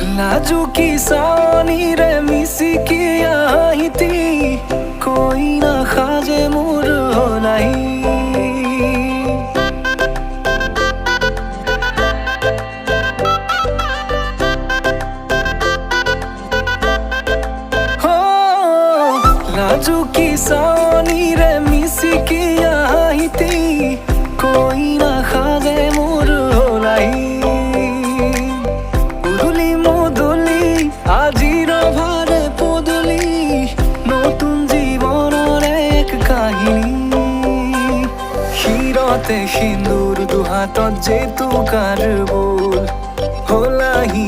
लाजुकी सानी रे मिसिकी आहिती कोई ना खाजे मोर होलाई हो लाजुकी सानी रे मिसिकी आहिती कोई ना खाजे मोर होलाई আজির ভারে পদলি নতুন জীবনের এক কাহিনী শিরতে সিন্দুর দুহাতত যেতু কার বল হলাহি